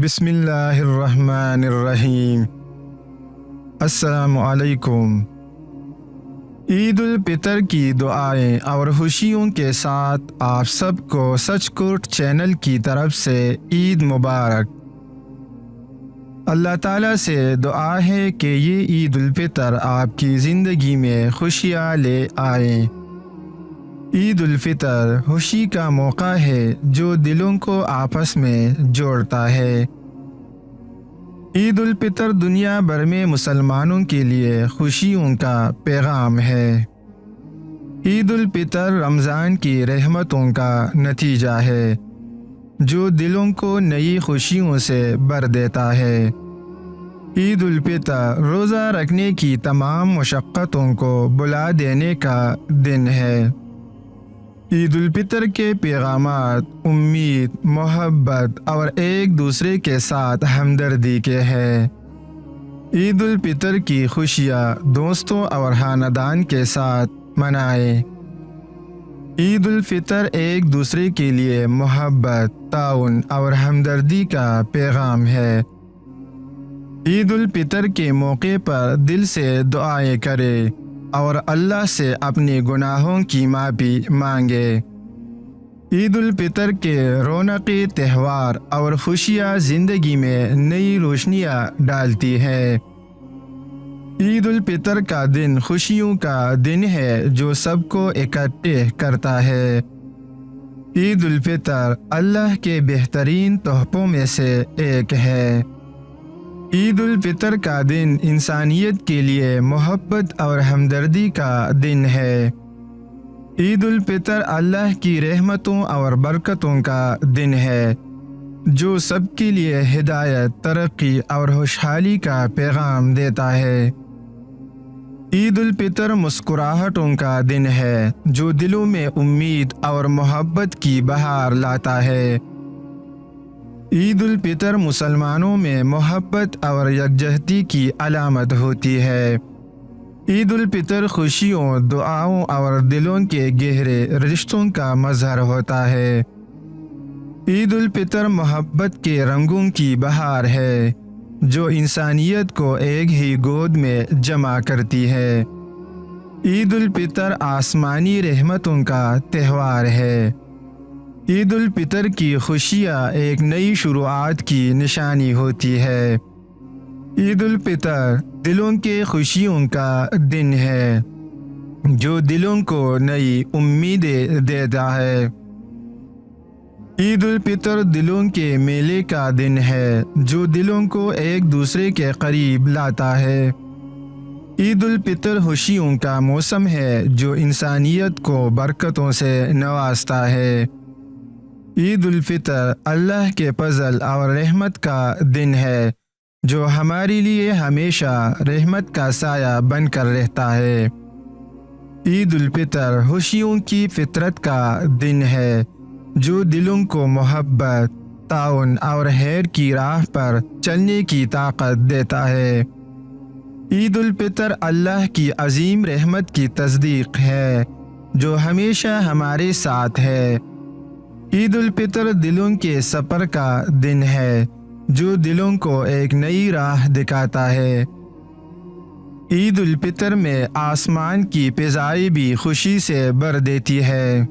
بسم اللہ الرحمن الرحیم۔ السلام علیکم۔ عید الفطر کی دعائیں اور خوشیوں کے ساتھ آپ سب کو سچ کوٹ چینل کی طرف سے عید مبارک۔ اللہ تعالیٰ سے دعا ہے کہ یہ عید الفطر آپ کی زندگی میں خوشیاں لے آئیں۔ عید الفطر خوشی کا موقع ہے جو دلوں کو آپس میں جوڑتا ہے۔ عید الفطر دنیا بھر میں مسلمانوں کے لیے خوشیوں کا پیغام ہے۔ عید الفطر رمضان کی رحمتوں کا نتیجہ ہے جو دلوں کو نئی خوشیوں سے بھر دیتا ہے۔ عید الفطر روزہ رکھنے کی تمام مشقتوں کو بھلا دینے کا دن ہے۔ عید الفطر کے پیغامات امید، محبت اور ایک دوسرے کے ساتھ ہمدردی کے ہیں۔ عید الفطر کی خوشیاں دوستوں اور خاندان کے ساتھ منائیں۔ عید الفطر ایک دوسرے کے لیے محبت، تعاون اور ہمدردی کا پیغام ہے۔ عید الفطر کے موقع پر دل سے دعائیں کریں اور اللہ سے اپنے گناہوں کی معافی مانگے۔ عید الفطر کے رونقی تہوار اور خوشیاں زندگی میں نئی روشنیاں ڈالتی ہیں۔ عید الفطر کا دن خوشیوں کا دن ہے جو سب کو اکٹھے کرتا ہے۔ عید الفطر اللہ کے بہترین تحفوں میں سے ایک ہے۔ عید الفطر کا دن انسانیت کے لیے محبت اور ہمدردی کا دن ہے۔ عید الفطر اللہ کی رحمتوں اور برکتوں کا دن ہے جو سب کے لیے ہدایت، ترقی اور خوشحالی کا پیغام دیتا ہے۔ عید الفطر مسکراہٹوں کا دن ہے جو دلوں میں امید اور محبت کی بہار لاتا ہے۔ عید الفطر مسلمانوں میں محبت اور یکجہتی کی علامت ہوتی ہے۔ عید الفطر خوشیوں، دعاؤں اور دلوں کے گہرے رشتوں کا مظہر ہوتا ہے۔ عید الفطر محبت کے رنگوں کی بہار ہے جو انسانیت کو ایک ہی گود میں جمع کرتی ہے۔ عید الفطر آسمانی رحمتوں کا تہوار ہے۔ عید الفطر کی خوشیاں ایک نئی شروعات کی نشانی ہوتی ہے۔ عید الفطر دلوں کے خوشیوں کا دن ہے جو دلوں کو نئی امیدیں دیتا ہے۔ عید الفطر دلوں کے میلے کا دن ہے جو دلوں کو ایک دوسرے کے قریب لاتا ہے۔ عید الفطر خوشیوں کا موسم ہے جو انسانیت کو برکتوں سے نوازتا ہے۔ عید الفطر اللہ کے فضل اور رحمت کا دن ہے جو ہمارے لیے ہمیشہ رحمت کا سایہ بن کر رہتا ہے۔ عید الفطر خوشیوں کی فطرت کا دن ہے جو دلوں کو محبت، تعاون اور خیر کی راہ پر چلنے کی طاقت دیتا ہے۔ عید الفطر اللہ کی عظیم رحمت کی تصدیق ہے جو ہمیشہ ہمارے ساتھ ہے۔ عید الفطر دلوں کے سفر کا دن ہے جو دلوں کو ایک نئی راہ دکھاتا ہے۔ عید الفطر میں آسمان کی فضائیں بھی خوشی سے بھر دیتی ہے۔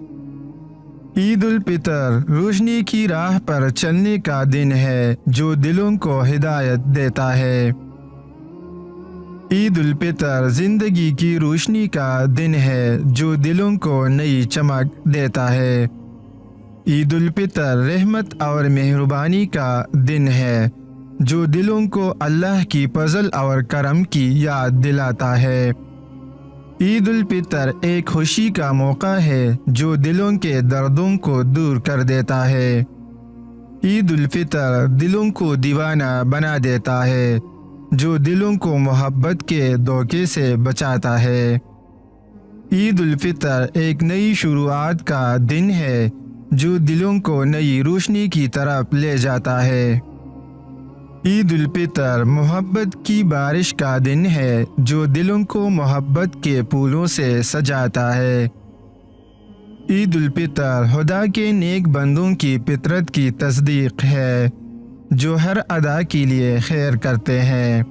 عید الفطر روشنی کی راہ پر چلنے کا دن ہے جو دلوں کو ہدایت دیتا ہے۔ عید الفطر زندگی کی روشنی کا دن ہے جو دلوں کو نئی چمک دیتا ہے۔ عید الفطر رحمت اور مہربانی کا دن ہے جو دلوں کو اللہ کی فضل اور کرم کی یاد دلاتا ہے۔ عید الفطر ایک خوشی کا موقع ہے جو دلوں کے دردوں کو دور کر دیتا ہے۔ عید الفطر دلوں کو دیوانہ بنا دیتا ہے جو دلوں کو محبت کے دھوکے سے بچاتا ہے۔ عید الفطر ایک نئی شروعات کا دن ہے جو دلوں کو نئی روشنی کی طرف لے جاتا ہے۔ عید الفطر محبت کی بارش کا دن ہے جو دلوں کو محبت کے پھولوں سے سجاتا ہے۔ عید الفطر خدا کے نیک بندوں کی فطرت کی تصدیق ہے جو ہر ادا کے لیے خیر کرتے ہیں۔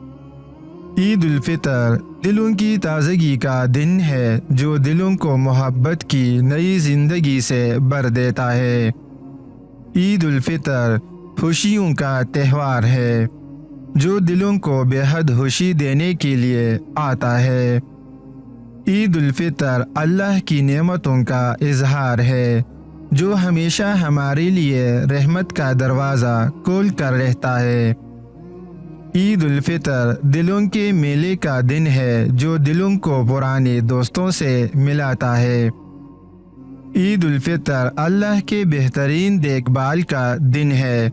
عید الفطر دلوں کی تازگی کا دن ہے جو دلوں کو محبت کی نئی زندگی سے بھر دیتا ہے۔ عید الفطر خوشیوں کا تہوار ہے جو دلوں کو بے حد خوشی دینے کے لیے آتا ہے۔ عید الفطر اللہ کی نعمتوں کا اظہار ہے جو ہمیشہ ہمارے لیے رحمت کا دروازہ کھول کر رہتا ہے۔ عید الفطر دلوں کے میلے کا دن ہے جو دلوں کو پرانے دوستوں سے ملاتا ہے۔ عید الفطر اللہ کے بہترین دیکھ بھال کا دن ہے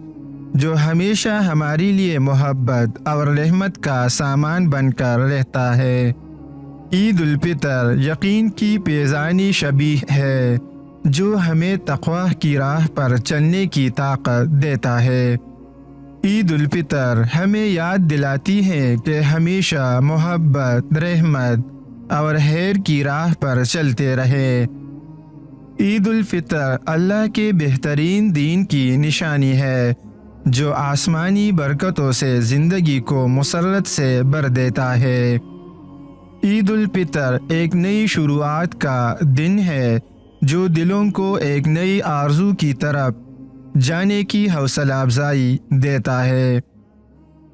جو ہمیشہ ہمارے لیے محبت اور رحمت کا سامان بن کر رہتا ہے۔ عید الفطر یقین کی پیزانی شبیہ ہے جو ہمیں تقوی کی راہ پر چلنے کی طاقت دیتا ہے۔ عید الفطر ہمیں یاد دلاتی ہے کہ ہمیشہ محبت، رحمت اور خیر کی راہ پر چلتے رہے۔ عید الفطر اللہ کے بہترین دین کی نشانی ہے جو آسمانی برکتوں سے زندگی کو مسرت سے بھر دیتا ہے۔ عید الفطر ایک نئی شروعات کا دن ہے جو دلوں کو ایک نئی آرزو کی طرف جانے کی حوصلہ افزائی دیتا ہے۔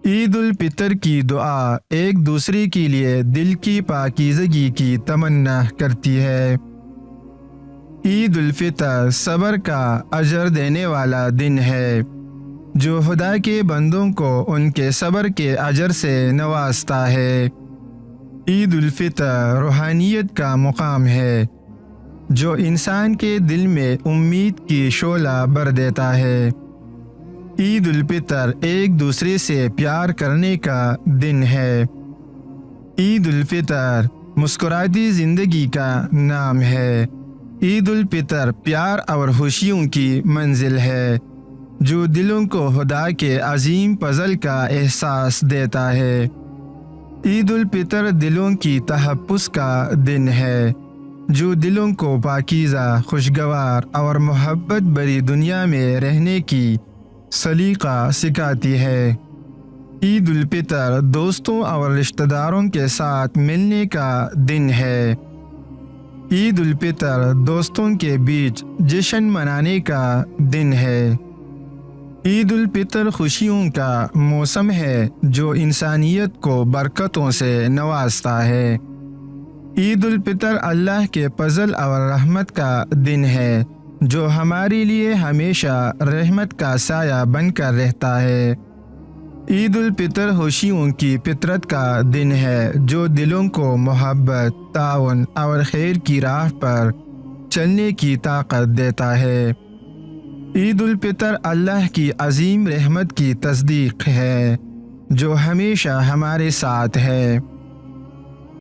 عید الفطر کی دعا ایک دوسرے کے لیے دل کی پاکیزگی کی تمنا کرتی ہے۔ عید الفطر صبر کا اجر دینے والا دن ہے جو خدا کے بندوں کو ان کے صبر کے اجر سے نوازتا ہے۔ عید الفطر روحانیت کا مقام ہے جو انسان کے دل میں امید کی شعلہ بھر دیتا ہے۔ عید الفطر ایک دوسرے سے پیار کرنے کا دن ہے۔ عید الفطر مسکراتی زندگی کا نام ہے۔ عید الفطر پیار اور خوشیوں کی منزل ہے جو دلوں کو خدا کے عظیم فضل کا احساس دیتا ہے۔ عید الفطر دلوں کی تحفظ کا دن ہے جو دلوں کو پاکیزہ، خوشگوار اور محبت بھری دنیا میں رہنے کی سلیقہ سکھاتی ہے۔ عید الفطر دوستوں اور رشتہ داروں کے ساتھ ملنے کا دن ہے۔ عید الفطر دوستوں کے بیچ جشن منانے کا دن ہے۔ عید الفطر خوشیوں کا موسم ہے جو انسانیت کو برکتوں سے نوازتا ہے۔ عید الفطر اللہ کے فضل اور رحمت کا دن ہے جو ہمارے لیے ہمیشہ رحمت کا سایہ بن کر رہتا ہے۔ عید الفطر خوشیوں کی فطرت کا دن ہے جو دلوں کو محبت، تعاون اور خیر کی راہ پر چلنے کی طاقت دیتا ہے۔ عید الفطر اللہ کی عظیم رحمت کی تصدیق ہے جو ہمیشہ ہمارے ساتھ ہے۔